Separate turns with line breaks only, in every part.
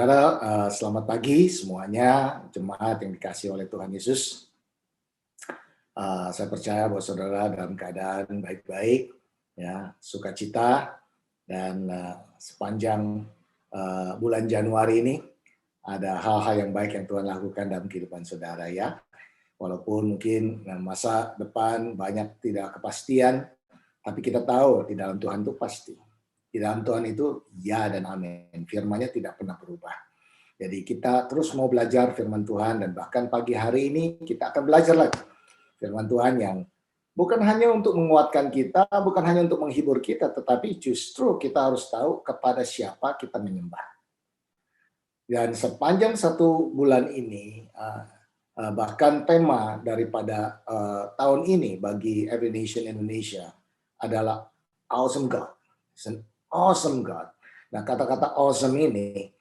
Saudara, selamat pagi semuanya, jemaat yang dikasihi oleh Tuhan Yesus. Saya percaya bahwa saudara dalam keadaan baik-baik, ya, sukacita, dan sepanjang bulan Januari ini ada hal-hal yang baik yang Tuhan lakukan dalam kehidupan saudara, ya. Walaupun mungkin masa depan banyak tidak kepastian, tapi kita tahu di dalam Tuhan itu pasti. Di dalam Tuhan itu ya dan amin. Firman-Nya tidak pernah berubah. Jadi kita terus mau belajar firman Tuhan, dan bahkan pagi hari ini kita akan belajar lagi firman Tuhan yang bukan hanya untuk menguatkan kita, bukan hanya untuk menghibur kita, tetapi justru kita harus tahu kepada siapa kita menyembah. Dan sepanjang satu bulan ini, bahkan tema daripada tahun ini bagi Every Nation Indonesia adalah Awesome God. It's an awesome God. Nah, kata-kata awesome ini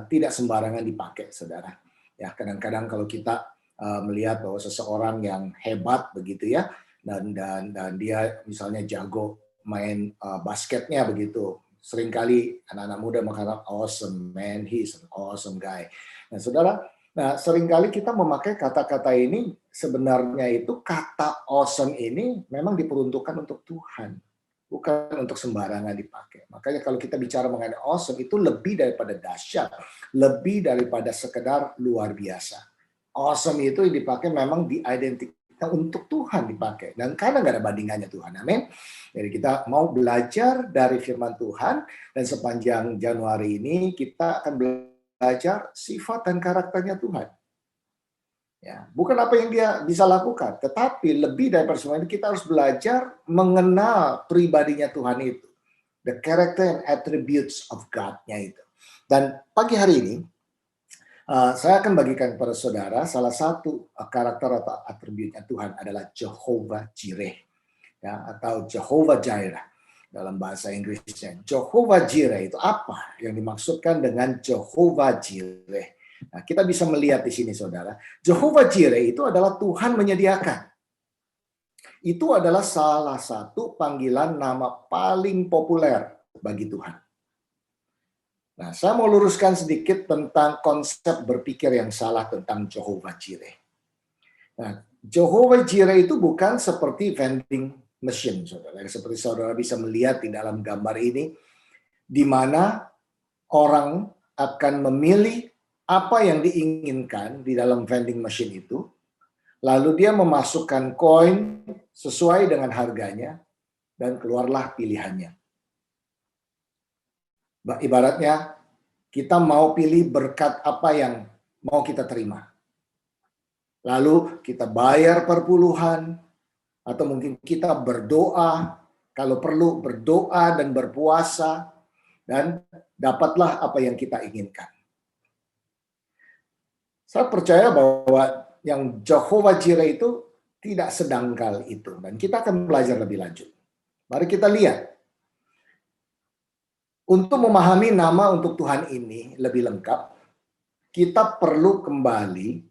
tidak sembarangan dipakai, saudara. Ya, kadang-kadang kalau kita melihat bahwa seseorang yang hebat begitu ya, dan dia misalnya jago main basketnya begitu, seringkali anak-anak muda mengatakan awesome man, he's an awesome guy. Nah, saudara, seringkali kita memakai kata-kata ini, sebenarnya itu kata awesome ini memang diperuntukkan untuk Tuhan, bukan untuk sembarangan dipakai. Makanya kalau kita bicara mengenai awesome, itu lebih daripada dahsyat, lebih daripada sekedar luar biasa. Awesome itu dipakai memang diidentikan untuk Tuhan dipakai. Dan karena nggak ada bandingannya Tuhan, amin. Jadi kita mau belajar dari firman Tuhan, dan sepanjang Januari ini kita akan belajar sifat dan karakternya Tuhan. Ya, bukan apa yang dia bisa lakukan, tetapi lebih daripada semua itu kita harus belajar mengenal pribadinya Tuhan itu. The character and attributes of God-nya itu. Dan pagi hari ini, saya akan bagikan kepada saudara salah satu karakter atau atributnya Tuhan adalah Jehovah Jireh, ya, atau Jehovah Jireh dalam bahasa Inggrisnya. Jehovah Jireh itu apa yang dimaksudkan dengan Jehovah Jireh? Nah, kita bisa melihat di sini, saudara. Jehovah Jireh itu adalah Tuhan menyediakan. Itu adalah salah satu panggilan nama paling populer bagi Tuhan. Nah, saya mau luruskan sedikit tentang konsep berpikir yang salah tentang Jehovah Jireh. Nah, Jehovah Jireh itu bukan seperti vending machine, saudara. Seperti saudara bisa melihat di dalam gambar ini, di mana orang akan memilih apa yang diinginkan di dalam vending machine itu, lalu dia memasukkan koin sesuai dengan harganya, dan keluarlah pilihannya. Ibaratnya, kita mau pilih berkat apa yang mau kita terima. Lalu kita bayar perpuluhan, atau mungkin kita berdoa, kalau perlu berdoa dan berpuasa, dan dapatlah apa yang kita inginkan. Saya percaya bahwa yang Jehovah Jireh itu tidak sedangkal itu. Dan kita akan belajar lebih lanjut. Mari kita lihat. Untuk memahami nama untuk Tuhan ini lebih lengkap, kita perlu kembali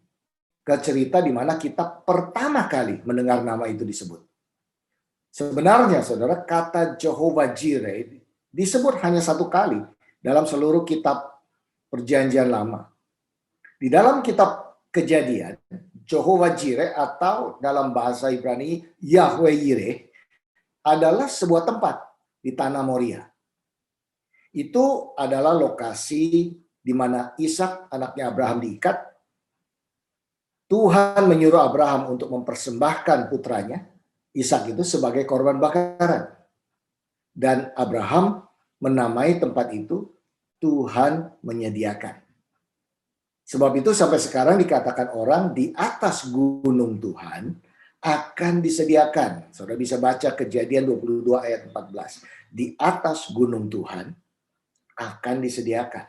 ke cerita di mana kita pertama kali mendengar nama itu disebut. Sebenarnya, saudara, kata Jehovah Jireh disebut hanya satu kali dalam seluruh kitab Perjanjian Lama. Di dalam kitab Kejadian, Jehovah Jireh atau dalam bahasa Ibrani Yahweh Yireh adalah sebuah tempat di tanah Moria. Itu adalah lokasi di mana Ishak anaknya Abraham diikat. Tuhan menyuruh Abraham untuk mempersembahkan putranya Ishak itu sebagai korban bakaran. Dan Abraham menamai tempat itu Tuhan menyediakan. Sebab itu sampai sekarang dikatakan orang di atas gunung Tuhan akan disediakan. Saudara bisa baca Kejadian 22 ayat 14. Di atas gunung Tuhan akan disediakan.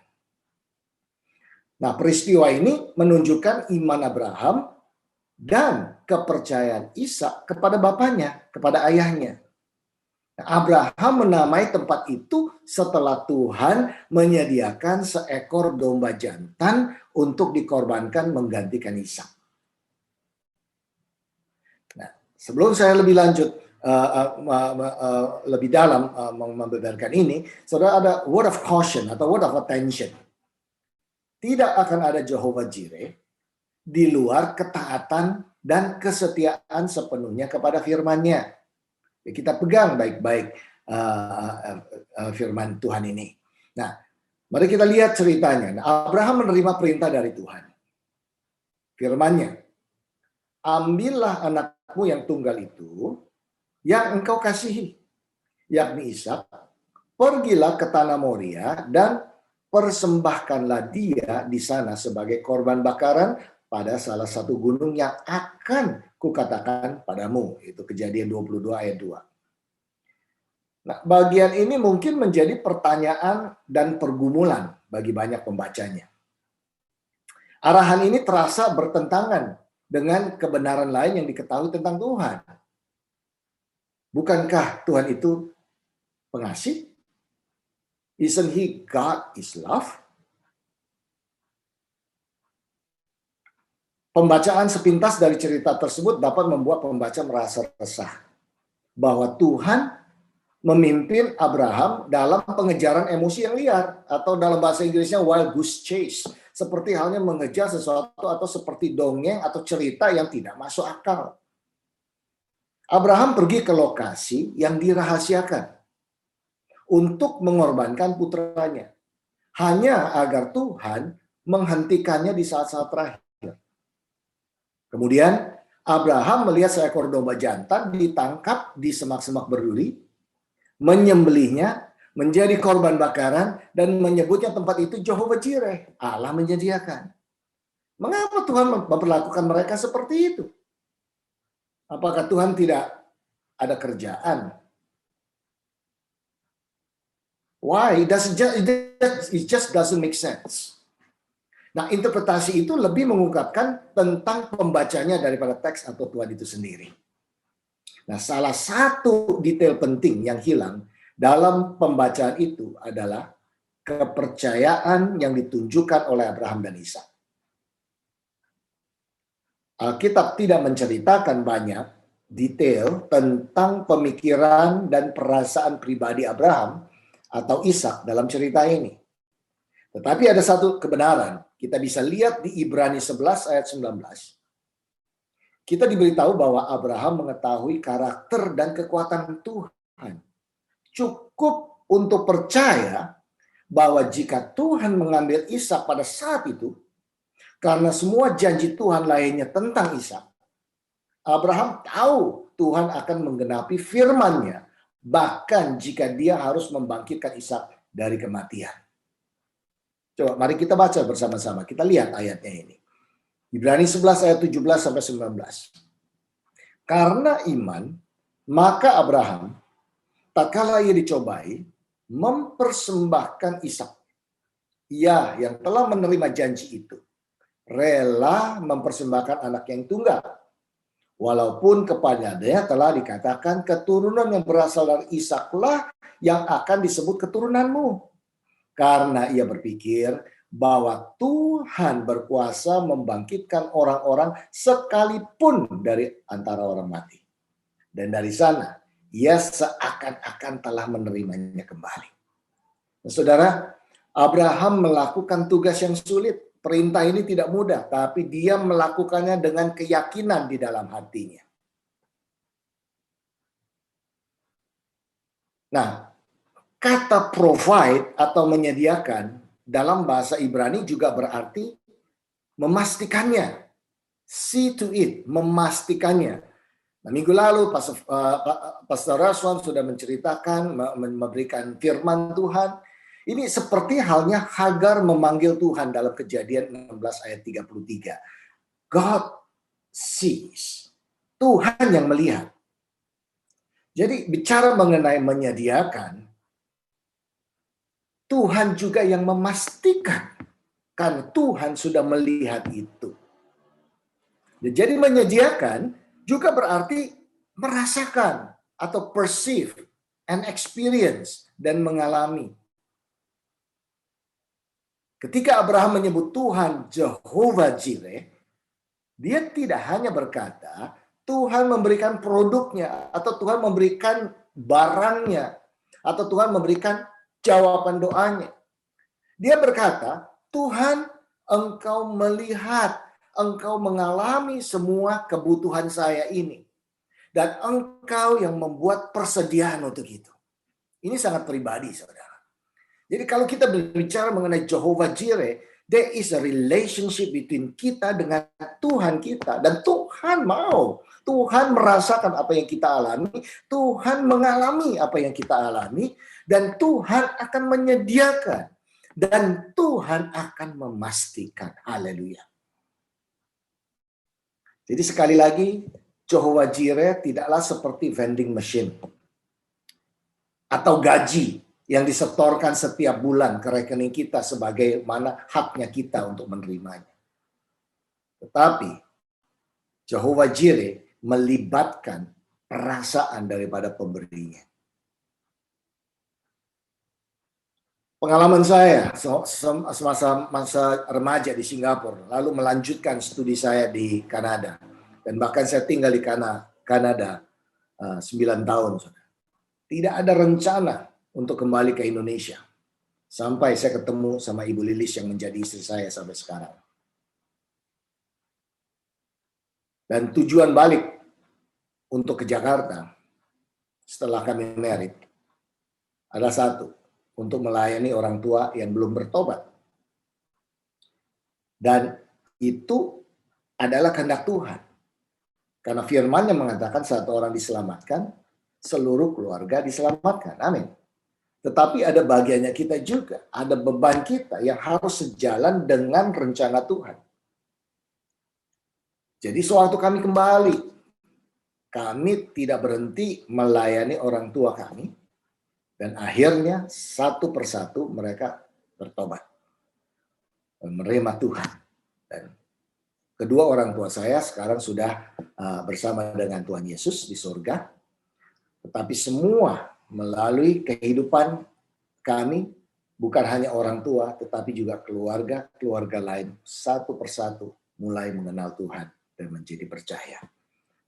Nah, peristiwa ini menunjukkan iman Abraham dan kepercayaan Ishak kepada bapaknya, kepada ayahnya. Abraham menamai tempat itu setelah Tuhan menyediakan seekor domba jantan untuk dikorbankan menggantikan Ishak. Nah, sebelum saya lebih lanjut, lebih dalam membeberkan ini, saudara, ada word of caution atau word of attention. tidak akan ada Jehovah Jireh di luar ketaatan dan kesetiaan sepenuhnya kepada firman-Nya. Kita pegang baik-baik firman Tuhan ini. Nah, mari kita lihat ceritanya. Abraham menerima perintah dari Tuhan. Firman-Nya, ambillah anakmu yang tunggal itu, yang engkau kasihi, yakni Ishak, pergilah ke tanah Moria dan persembahkanlah dia di sana sebagai korban bakaran pada salah satu gunung yang akan kukatakan padamu. Itu Kejadian 22 ayat 2. Nah, bagian ini mungkin menjadi pertanyaan dan pergumulan bagi banyak pembacanya. Arahan ini terasa bertentangan dengan kebenaran lain yang diketahui tentang Tuhan. Bukankah Tuhan itu pengasih? Isn't He God is love? Pembacaan sepintas dari cerita tersebut dapat membuat pembaca merasa resah bahwa Tuhan memimpin Abraham dalam pengejaran emosi yang liar, atau dalam bahasa Inggrisnya wild goose chase, seperti halnya mengejar sesuatu atau seperti dongeng atau cerita yang tidak masuk akal. Abraham pergi ke lokasi yang dirahasiakan untuk mengorbankan putranya, hanya agar Tuhan menghentikannya di saat-saat terakhir. Kemudian Abraham melihat seekor domba jantan ditangkap di semak-semak berduri, menyembelihnya menjadi korban bakaran, dan menyebutnya tempat itu Jehovah Jireh, Allah menyediakan. Mengapa Tuhan memperlakukan mereka seperti itu? Apakah Tuhan tidak ada kerjaan? Why? It just doesn't make sense. Nah, interpretasi itu lebih mengungkapkan tentang pembacanya daripada teks atau Tuhan itu sendiri. Nah, salah satu detail penting yang hilang dalam pembacaan itu adalah kepercayaan yang ditunjukkan oleh Abraham dan Ishak. Alkitab tidak menceritakan banyak detail tentang pemikiran dan perasaan pribadi Abraham atau Ishak dalam cerita ini. Tetapi ada satu kebenaran, kita bisa lihat di Ibrani 11 ayat 19. Kita diberitahu bahwa Abraham mengetahui karakter dan kekuatan Tuhan. Cukup untuk percaya bahwa jika Tuhan mengambil Ishak pada saat itu, karena semua janji Tuhan lainnya tentang Ishak, Abraham tahu Tuhan akan menggenapi firman-Nya, bahkan jika dia harus membangkitkan Ishak dari kematian. Coba mari kita baca bersama-sama. Kita lihat ayatnya ini. Ibrani 11 ayat 17 sampai 19. Karena iman, maka Abraham tatkala ia dicobai mempersembahkan Ishak. Ia yang telah menerima janji itu rela mempersembahkan anak yang tunggal. Walaupun kepadanya telah dikatakan keturunan yang berasal dari Ishaklah yang akan disebut keturunanmu. Karena ia berpikir bahwa Tuhan berkuasa membangkitkan orang-orang sekalipun dari antara orang mati. Dan dari sana, ia seakan-akan telah menerimanya kembali. Nah, saudara, Abraham melakukan tugas yang sulit. Perintah ini tidak mudah, tapi dia melakukannya dengan keyakinan di dalam hatinya. Nah, kata provide atau menyediakan dalam bahasa Ibrani juga berarti memastikannya. See to it, memastikannya. Nah, minggu lalu Pastor Raswan sudah menceritakan, memberikan firman Tuhan. Ini seperti halnya Hagar memanggil Tuhan dalam Kejadian 16 ayat 33. God sees. Tuhan yang melihat. Jadi bicara mengenai menyediakan, Tuhan juga yang memastikan, karena Tuhan sudah melihat itu. Jadi menyediakan juga berarti merasakan atau perceive and experience dan mengalami. Ketika Abraham menyebut Tuhan Jehovah Jireh, dia tidak hanya berkata Tuhan memberikan produknya atau Tuhan memberikan barangnya atau Tuhan memberikan jawaban doanya. Dia berkata, Tuhan Engkau melihat, engkau mengalami semua kebutuhan saya ini. Dan engkau yang membuat persediaan untuk itu. Ini sangat pribadi, saudara. Jadi kalau kita berbicara mengenai Jehovah Jireh, there is a relationship between kita dengan Tuhan kita. Dan Tuhan mau. Tuhan merasakan apa yang kita alami. Tuhan mengalami apa yang kita alami. Dan Tuhan akan menyediakan. Dan Tuhan akan memastikan. Haleluya. Jadi sekali lagi, Jehovah Jireh tidaklah seperti vending machine atau gaji yang disetorkan setiap bulan ke rekening kita sebagaimana haknya kita untuk menerimanya. Tetapi Jehovah Jireh melibatkan perasaan daripada pemberinya. Pengalaman saya semasa masa remaja di Singapura, lalu melanjutkan studi saya di Kanada. Dan bahkan saya tinggal di Kanada 9 tahun. Tidak ada rencana untuk kembali ke Indonesia. Sampai saya ketemu sama Ibu Lilis yang menjadi istri saya sampai sekarang. Dan tujuan balik untuk ke Jakarta setelah kami married adalah satu, untuk melayani orang tua yang belum bertobat. Dan itu adalah kehendak Tuhan. Karena firman-Nya mengatakan satu orang diselamatkan, seluruh keluarga diselamatkan. Amin. Tetapi ada bagiannya kita juga. Ada beban kita yang harus sejalan dengan rencana Tuhan. Jadi sewaktu kami kembali, kami tidak berhenti melayani orang tua kami. Dan akhirnya satu persatu mereka bertobat. Dan menerima Tuhan. Dan kedua orang tua saya sekarang sudah bersama dengan Tuhan Yesus di surga. Tetapi semua melalui kehidupan kami, bukan hanya orang tua, tetapi juga keluarga lain, satu persatu mulai mengenal Tuhan dan menjadi percaya.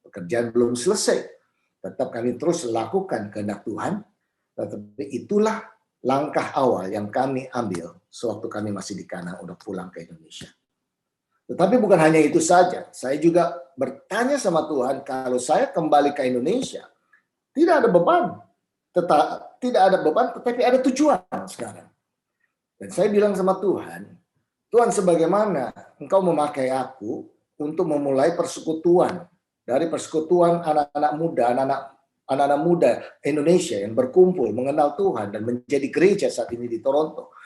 Pekerjaan belum selesai, tetap kami terus lakukan kehendak Tuhan, tetapi itulah langkah awal yang kami ambil sewaktu kami masih di Kana untuk pulang ke Indonesia. Tetapi bukan hanya itu saja, saya juga bertanya sama Tuhan, kalau saya kembali ke Indonesia, tidak ada beban, tetapi ada tujuan sekarang. Dan saya bilang sama Tuhan, Tuhan sebagaimana Engkau memakai aku untuk memulai persekutuan, dari persekutuan anak-anak muda Indonesia yang berkumpul mengenal Tuhan dan menjadi gereja saat ini di Toronto.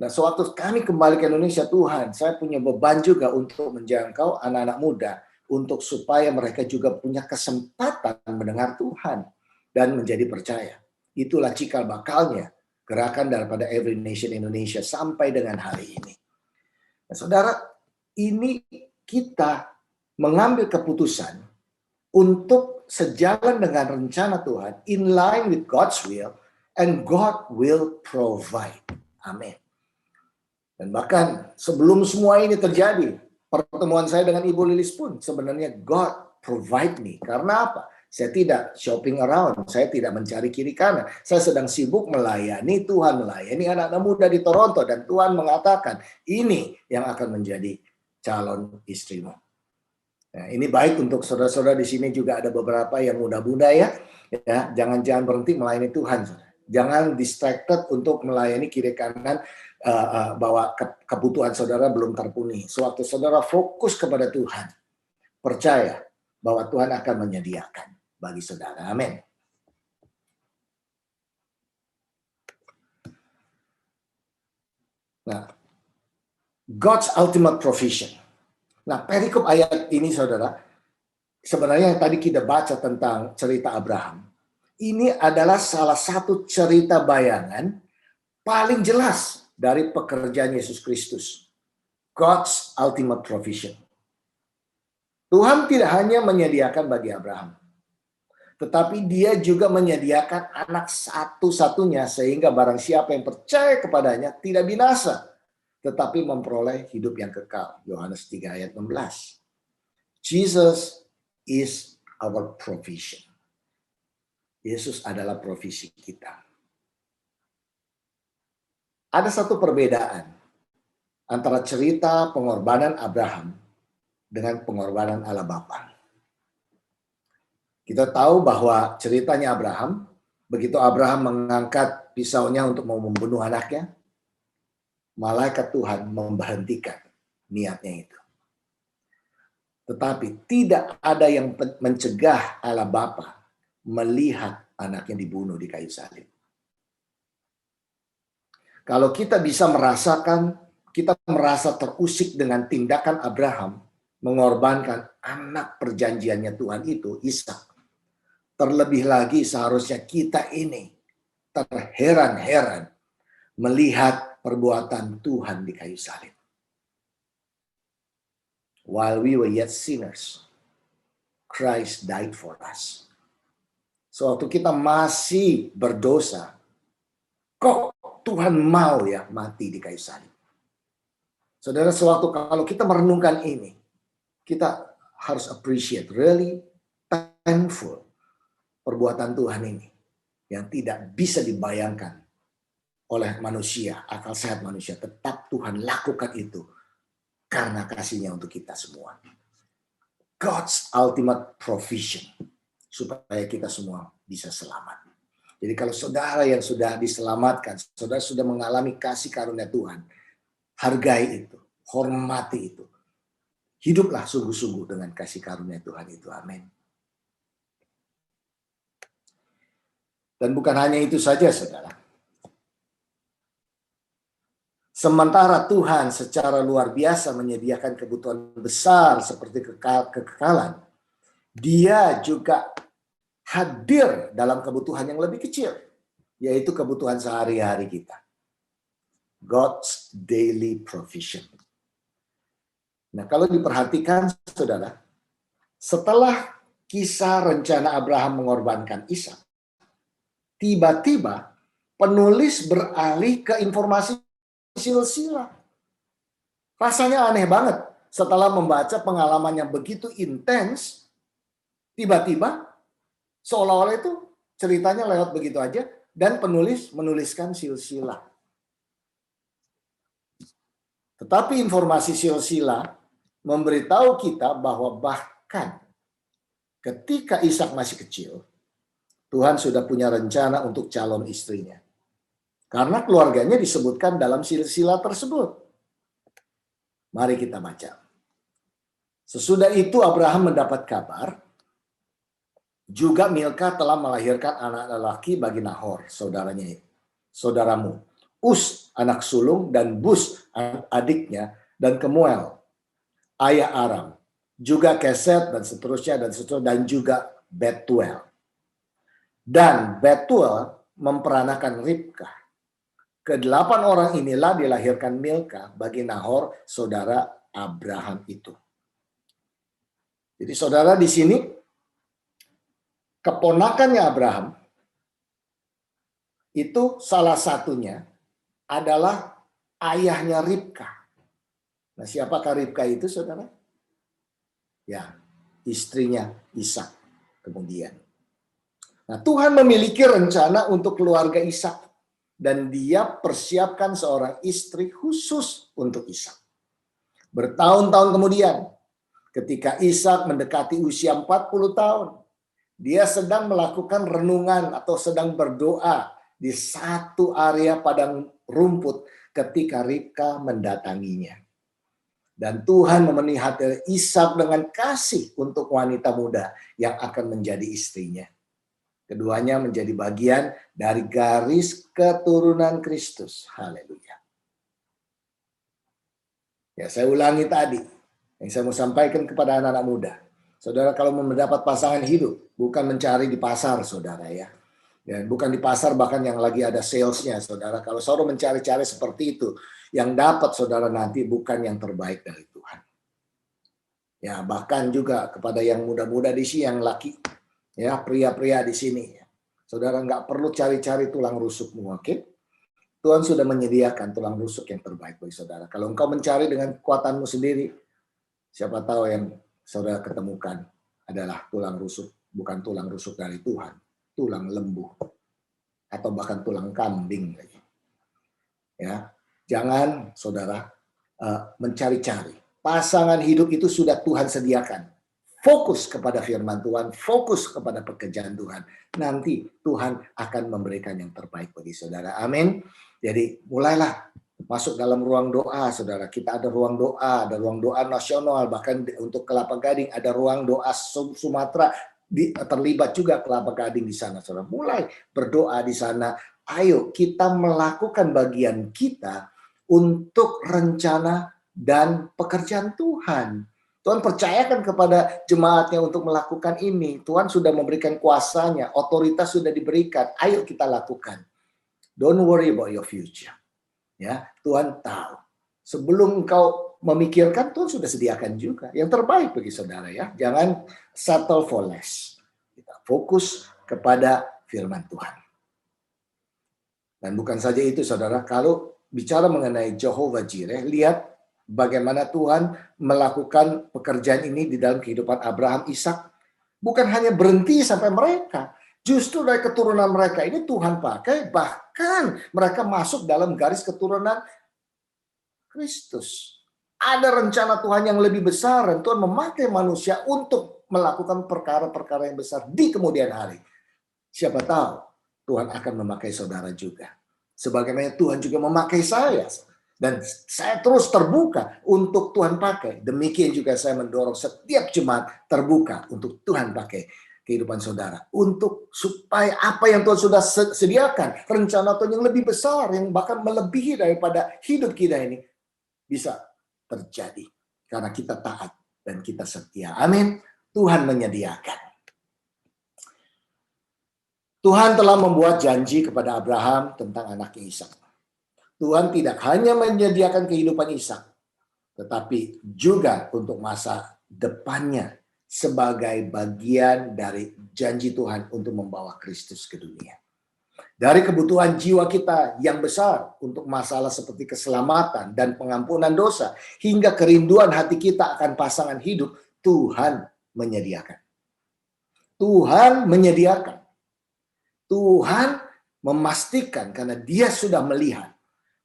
Nah, sewaktu kami kembali ke Indonesia, Tuhan, saya punya beban juga untuk menjangkau anak-anak muda untuk supaya mereka juga punya kesempatan mendengar Tuhan dan menjadi percaya. Itulah cikal bakalnya gerakan daripada Every Nation Indonesia sampai dengan hari ini. Nah, saudara, ini kita mengambil keputusan untuk sejalan dengan rencana Tuhan, in line with God's will, and God will provide. Amin. Dan bahkan sebelum semua ini terjadi, pertemuan saya dengan Ibu Lilis pun sebenarnya God provide me. Karena apa? Saya tidak shopping around, saya tidak mencari kiri kanan. Saya sedang sibuk melayani Tuhan, melayani anak-anak muda di Toronto. Dan Tuhan mengatakan, ini yang akan menjadi calon istrimu. Nah, ini baik untuk saudara-saudara di sini juga ada beberapa yang muda-muda ya. Jangan berhenti melayani Tuhan. Jangan distracted untuk melayani kiri kanan bahwa kebutuhan saudara belum terpenuhi. Sewaktu saudara fokus kepada Tuhan, percaya bahwa Tuhan akan menyediakan bagi saudara. Amin. Nah, God's ultimate provision. Nah, perikop ayat ini saudara, sebenarnya yang tadi kita baca tentang cerita Abraham, ini adalah salah satu cerita bayangan paling jelas dari pekerjaan Yesus Kristus. God's ultimate provision. Tuhan tidak hanya menyediakan bagi Abraham, tetapi dia juga menyediakan anak satu-satunya sehingga barang siapa yang percaya kepadanya tidak binasa, tetapi memperoleh hidup yang kekal. Yohanes 3 ayat 16. Jesus is our provision. Yesus adalah provisi kita. Ada satu perbedaan antara cerita pengorbanan Abraham dengan pengorbanan Allah Bapa. Kita tahu bahwa ceritanya Abraham, begitu Abraham mengangkat pisaunya untuk mau membunuh anaknya, malaikat Tuhan memberhentikan niatnya itu. Tetapi tidak ada yang mencegah Allah Bapa melihat anaknya dibunuh di kayu salib. Kalau kita bisa merasakan, kita merasa terusik dengan tindakan Abraham mengorbankan anak perjanjiannya Tuhan itu, Ishak. Terlebih lagi seharusnya kita ini terheran-heran melihat perbuatan Tuhan di kayu salib. While we were yet sinners, Christ died for us. Sewaktu kita masih berdosa, kok Tuhan mau ya mati di kayu salib. Saudara, sewaktu kalau kita merenungkan ini, kita harus appreciate, really thankful perbuatan Tuhan ini yang tidak bisa dibayangkan oleh manusia, akal sehat manusia. Tetap Tuhan lakukan itu karena kasih-Nya untuk kita semua. God's ultimate provision supaya kita semua bisa selamat. Jadi kalau saudara yang sudah diselamatkan, saudara sudah mengalami kasih karunia Tuhan, hargai itu, hormati itu. Hiduplah sungguh-sungguh dengan kasih karunia Tuhan itu. Amin. Dan bukan hanya itu saja, saudara. Sementara Tuhan secara luar biasa menyediakan kebutuhan besar seperti kekekalan, Dia juga hadir dalam kebutuhan yang lebih kecil, yaitu kebutuhan sehari-hari kita. God's daily provision. Nah, kalau diperhatikan, saudara, setelah kisah rencana Abraham mengorbankan Ishak, tiba-tiba penulis beralih ke informasi silsilah. Rasanya aneh banget. Setelah membaca pengalaman yang begitu intens, tiba-tiba seolah-olah itu ceritanya lewat begitu aja, dan penulis menuliskan silsilah. Tetapi informasi silsilah memberitahu kita bahwa bahkan ketika Ishak masih kecil, Tuhan sudah punya rencana untuk calon istrinya. Karena keluarganya disebutkan dalam silsilah tersebut. Mari kita baca. Sesudah itu Abraham mendapat kabar, juga Milka telah melahirkan anak lelaki bagi Nahor, saudaramu. Us, anak sulung, dan Bus, adiknya, dan Kemuel, ayah Aram. Juga Keset, dan seterusnya, dan juga Betuel. Dan Betuel memperanakan Ribkah. Kedelapan orang inilah dilahirkan Milka bagi Nahor, saudara Abraham itu. Jadi saudara, di sini keponakannya Abraham itu salah satunya adalah ayahnya Ribkah. Nah, siapakah Ribkah itu, saudara? Ya, istrinya Ishak kemudian. Nah, Tuhan memiliki rencana untuk keluarga Ishak dan Dia persiapkan seorang istri khusus untuk Ishak. Bertahun-tahun kemudian, ketika Ishak mendekati usia 40 tahun, dia sedang melakukan renungan atau sedang berdoa di satu area padang rumput ketika Ribkah mendatanginya. Dan Tuhan memenuhi hati Ishak dengan kasih untuk wanita muda yang akan menjadi istrinya. Keduanya menjadi bagian dari garis keturunan Kristus. Haleluya. Ya, saya ulangi tadi yang saya mau sampaikan kepada anak-anak muda. Saudara, kalau mau mendapat pasangan hidup, bukan mencari di pasar, saudara ya. Dan bukan di pasar bahkan yang lagi ada salesnya, saudara. Kalau saudara mencari-cari seperti itu, yang dapat saudara nanti bukan yang terbaik dari Tuhan. Ya, bahkan juga kepada yang muda-muda di sini, yang laki, ya pria-pria di sini, saudara nggak perlu cari-cari tulang rusukmu, oke? Tuhan sudah menyediakan tulang rusuk yang terbaik bagi saudara. Kalau engkau mencari dengan kekuatanmu sendiri, siapa tahu yang saudara ketemukan adalah tulang rusuk, bukan tulang rusuk dari Tuhan, tulang lembu atau bahkan tulang kambing. Ya, jangan saudara mencari-cari. Pasangan hidup itu sudah Tuhan sediakan. Fokus kepada firman Tuhan, fokus kepada pekerjaan Tuhan. Nanti Tuhan akan memberikan yang terbaik bagi saudara. Amin. Jadi mulailah masuk dalam ruang doa, saudara. Kita ada ruang doa nasional, bahkan untuk Kelapa Gading ada ruang doa Sumatera, terlibat juga Kelapa Gading di sana, saudara. Mulai berdoa di sana. Ayo kita melakukan bagian kita untuk rencana dan pekerjaan Tuhan. Tuhan percayakan kepada jemaatnya untuk melakukan ini. Tuhan sudah memberikan kuasanya, otoritas sudah diberikan. Ayo kita lakukan. Don't worry about your future. Ya, Tuhan tahu. Sebelum engkau memikirkan, Tuhan sudah sediakan juga yang terbaik bagi saudara, ya. Jangan settle for less. Kita fokus kepada firman Tuhan. Dan bukan saja itu, saudara, kalau bicara mengenai Jehovah Jireh, lihat bagaimana Tuhan melakukan pekerjaan ini di dalam kehidupan Abraham, Ishak. Bukan hanya berhenti sampai mereka. Justru dari keturunan mereka ini Tuhan pakai, bahkan mereka masuk dalam garis keturunan Kristus. Ada rencana Tuhan yang lebih besar, dan Tuhan memakai manusia untuk melakukan perkara-perkara yang besar di kemudian hari. Siapa tahu Tuhan akan memakai saudara juga. Sebagaimana Tuhan juga memakai saya. Dan saya terus terbuka untuk Tuhan pakai. Demikian juga saya mendorong setiap jemaat terbuka untuk Tuhan pakai kehidupan saudara. Untuk supaya apa yang Tuhan sudah sediakan, rencana Tuhan yang lebih besar, yang bahkan melebihi daripada hidup kita ini, bisa terjadi. Karena kita taat dan kita setia. Amin. Tuhan menyediakan. Tuhan telah membuat janji kepada Abraham tentang anaknya Ishak. Tuhan tidak hanya menyediakan kehidupan Ishak, tetapi juga untuk masa depannya sebagai bagian dari janji Tuhan untuk membawa Kristus ke dunia. Dari kebutuhan jiwa kita yang besar untuk masalah seperti keselamatan dan pengampunan dosa, hingga kerinduan hati kita akan pasangan hidup, Tuhan menyediakan. Tuhan menyediakan. Tuhan memastikan karena Dia sudah melihat.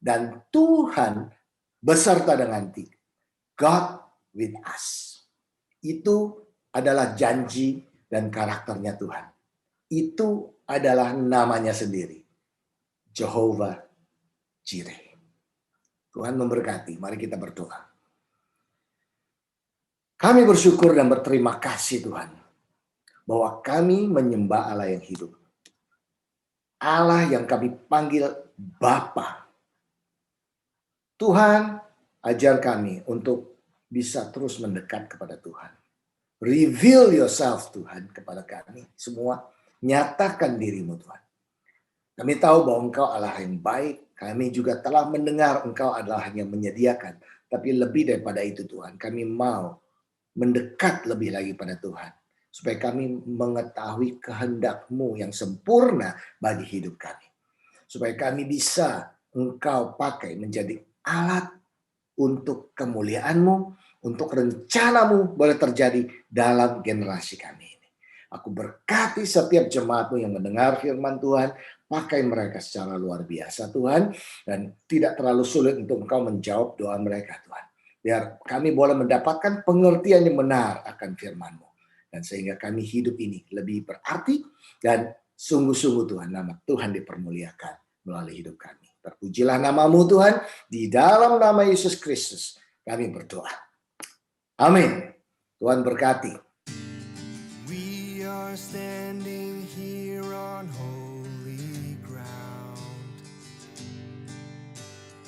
Dan Tuhan beserta dengan kita. God with us. Itu adalah janji dan karakternya Tuhan. Itu adalah namanya sendiri. Jehovah Jireh. Tuhan memberkati. Mari kita berdoa. Kami bersyukur dan berterima kasih Tuhan. Bahwa kami menyembah Allah yang hidup. Allah yang kami panggil Bapa. Tuhan, ajar kami untuk bisa terus mendekat kepada Tuhan. Reveal yourself, Tuhan, kepada kami semua. Nyatakan dirimu, Tuhan. Kami tahu bahwa Engkau Allah yang baik. Kami juga telah mendengar Engkau adalah yang menyediakan. Tapi lebih daripada itu, Tuhan, kami mau mendekat lebih lagi pada Tuhan. Supaya kami mengetahui kehendak-Mu yang sempurna bagi hidup kami. Supaya kami bisa Engkau pakai menjadi alat untuk kemuliaan-Mu, untuk rencana-Mu boleh terjadi dalam generasi kami ini. Aku berkati setiap jemaat-Mu yang mendengar firman Tuhan, pakai mereka secara luar biasa Tuhan, dan tidak terlalu sulit untuk Engkau menjawab doa mereka Tuhan. Biar kami boleh mendapatkan pengertian yang benar akan firman-Mu. Dan sehingga kami hidup ini lebih berarti, dan sungguh-sungguh Tuhan, nama Tuhan dipermuliakan melalui hidup kami. Terpujilah nama-Mu Tuhan, di dalam nama Yesus Kristus kami berdoa. Amin. Tuhan berkati.
We are standing here on holy ground.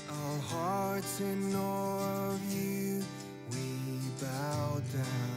Our hearts in awe of you, we bow down.